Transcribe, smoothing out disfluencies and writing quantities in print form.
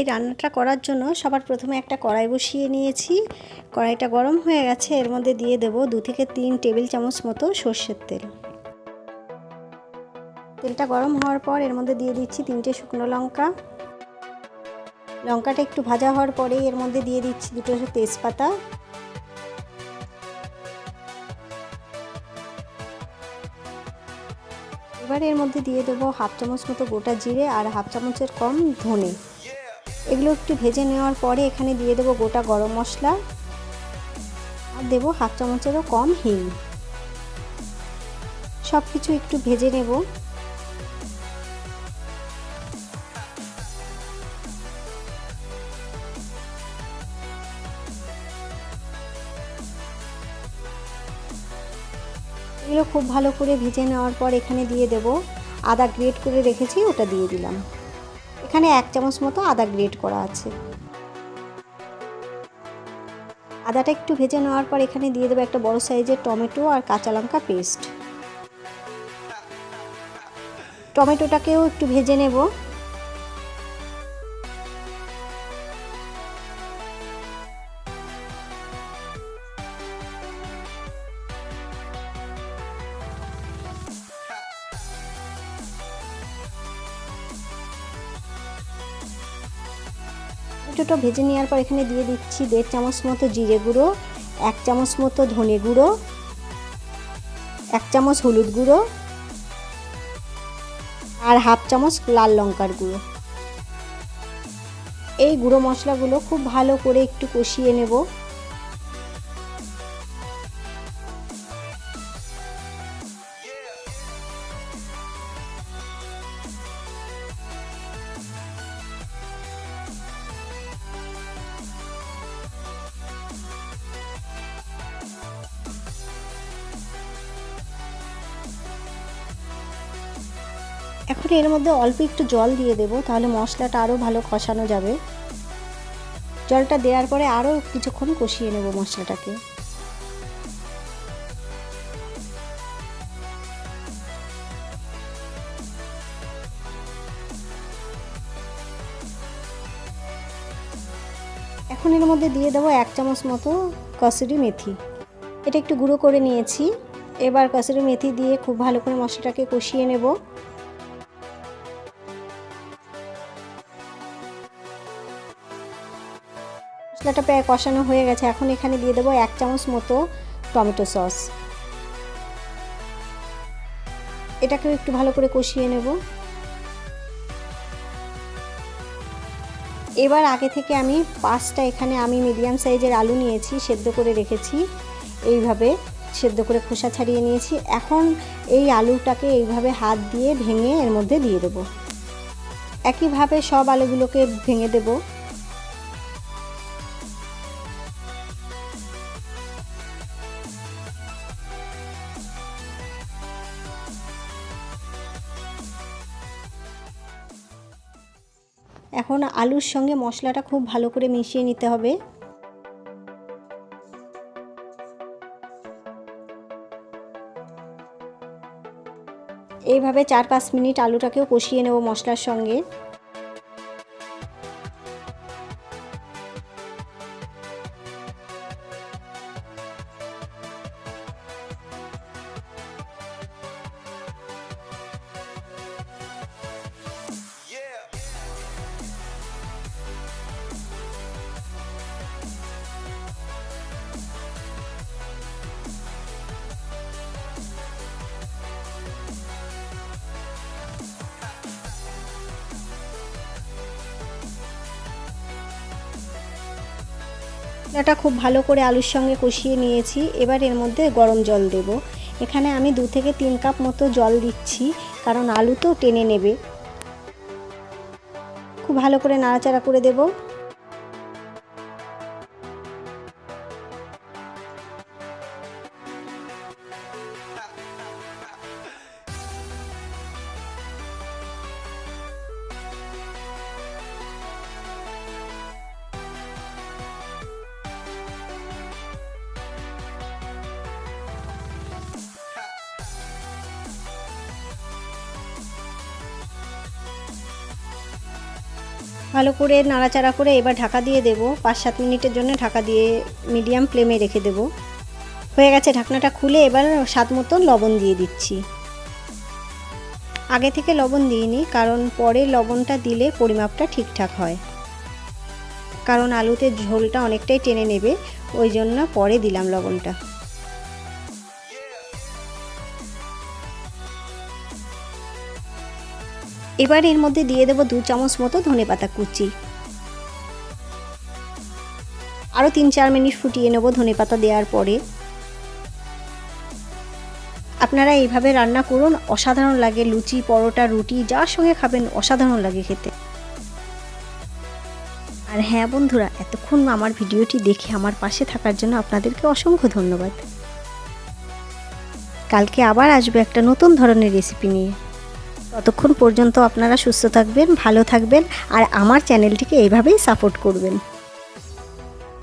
এই রান্নাটা করার জন্য সবার প্রথমে একটা কড়াই বসিয়ে নিয়েছি। কড়াইটা গরম হয়ে গেছে, এর মধ্যে দিয়ে দেব 2 থেকে 3 টেবিল চামচ মতো সর্ষের তেল। তেলটা গরম হওয়ার পর এর মধ্যে দিয়ে দিচ্ছি 3টে শুকনো লঙ্কা। লঙ্কাটা একটু ভাজা হওয়ার পরেই এর মধ্যে দিয়ে দিচ্ছি 2টো তেজপাতা। এবার এর মধ্যে দিয়ে দেবো 1/2 চামচ মতো গোটা জিরে আর 1/2 চামচের কম ধনে। এগুলো একটু ভেজে নেওয়ার পরে এখানে দিয়ে দেবো গোটা গরম মশলা আর দেবো 1/2 চামচেরও কম হিং। সব কিছু একটু ভেজে নেব। এগুলো খুব ভালো করে ভেজে নেওয়ার পর এখানে দিয়ে দেব আদা গ্রেট করে রেখেছি, ওটা দিয়ে দিলাম। এখানে 1 চামচ মতো আদা গ্রেট করা আছে। আদাটা একটু ভেজে নেওয়ার পর এখানে দিয়ে দেবো একটা বড় সাইজের টমেটো আর কাঁচা লঙ্কা পেস্ট। টমেটোটাকেও একটু ভেজে নেব। টমেটোটা ভেজে নেওয়ার পর এখানে দিয়ে দিচ্ছি 1.5 চামচ মতো জিরে গুঁড়ো, 1 চামচ মতো ধনে গুঁড়ো, 1 চামচ হলুদ গুঁড়ো আর 1/2 চামচ লাল লঙ্কার গুঁড়ো। এই গুঁড়ো মশলাগুলো খুব ভালো করে একটু কষিয়ে নেব। এখন এর মধ্যে অল্প একটু জল দিয়ে দেব, তাহলে মশলাটা আরও ভালো কষানো যাবে। জলটা দেওয়ার পরে আরও কিছুক্ষণ কষিয়ে নেব মশলাটাকে। এখন এর মধ্যে দিয়ে দেবো 1 চামচ মতো কসুরি মেথি। এটা একটু গুঁড়ো করে নিয়েছি। এবার কসুরি মেথি দিয়ে খুব ভালো করে মশলাটাকে কষিয়ে নেব। মশলাটা প্রায় কষানো হয়ে গেছে। এখন এখানে দিয়ে দেবো 1 চামচ মতো টমেটো সস। এটাকেও একটু ভালো করে কষিয়ে নেব। এবার আগে থেকে আমি 5টা এখানে আমি মিডিয়াম সাইজের আলু নিয়েছি, সেদ্ধ করে রেখেছি। এইভাবে সেদ্ধ করে খোসা ছাড়িয়ে নিয়েছি। এখন এই আলুটাকে এইভাবে হাত দিয়ে ভেঙে এর মধ্যে দিয়ে দেব। একইভাবে সব আলুগুলোকে ভেঙে দেব। এখন আলুর সঙ্গে মশলাটা খুব ভালো করে মিশিয়ে নিতে হবে। এইভাবে 4-5 মিনিট আলুটাকেও কষিয়ে নেব মশলার সঙ্গে। মশলাটা খুব ভালো করে আলুর সঙ্গে কষিয়ে নিয়েছি। এবার এর মধ্যে গরম জল দেব। এখানে আমি 2 থেকে 3 কাপ মতো জল দিচ্ছি, কারণ আলু তো টেনে নেবে। খুব ভালো করে নাড়াচাড়া করে দেব। ভালো করে নাড়াচাড়া করে এবার ঢাকা দিয়ে দেব। 5-7 মিনিটের জন্য ঢাকা দিয়ে মিডিয়াম ফ্লেমে রেখে দেব। হয়ে গেছে, ঢাকনাটা খুলে এবার স্বাদ মতো লবণ দিয়ে দিচ্ছি। আগে থেকে লবণ দিইনি, কারণ পরে লবণটা দিলে পরিমাপটা ঠিকঠাক হয়, কারণ আলুতে ঝোলটা অনেকটাই টেনে নেবে, ওই জন্য পরে দিলাম লবণটা। এবার এর মধ্যে দিয়ে দেব 2 চামচ মতো ধনেপাতা কুচি। আরও 3-4 মিনিট ফুটিয়ে নেব ধনেপাতা দেওয়ার পরে। আপনারা এইভাবে রান্না করুন, অসাধারণ লাগে। লুচি, পরোটা, রুটি যার সঙ্গে খাবেন অসাধারণ লাগে খেতে। আর হ্যাঁ বন্ধুরা, এতক্ষণ আমার ভিডিওটি দেখে আমার পাশে থাকার জন্য আপনাদেরকে অসংখ্য ধন্যবাদ। কালকে আবার আসবে একটা নতুন ধরনের রেসিপি নিয়ে। ততক্ষণ পর্যন্ত আপনারা সুস্থ থাকবেন, ভালো থাকবেন আর আমার চ্যানেলটিকে এইভাবেই সাপোর্ট করবেন।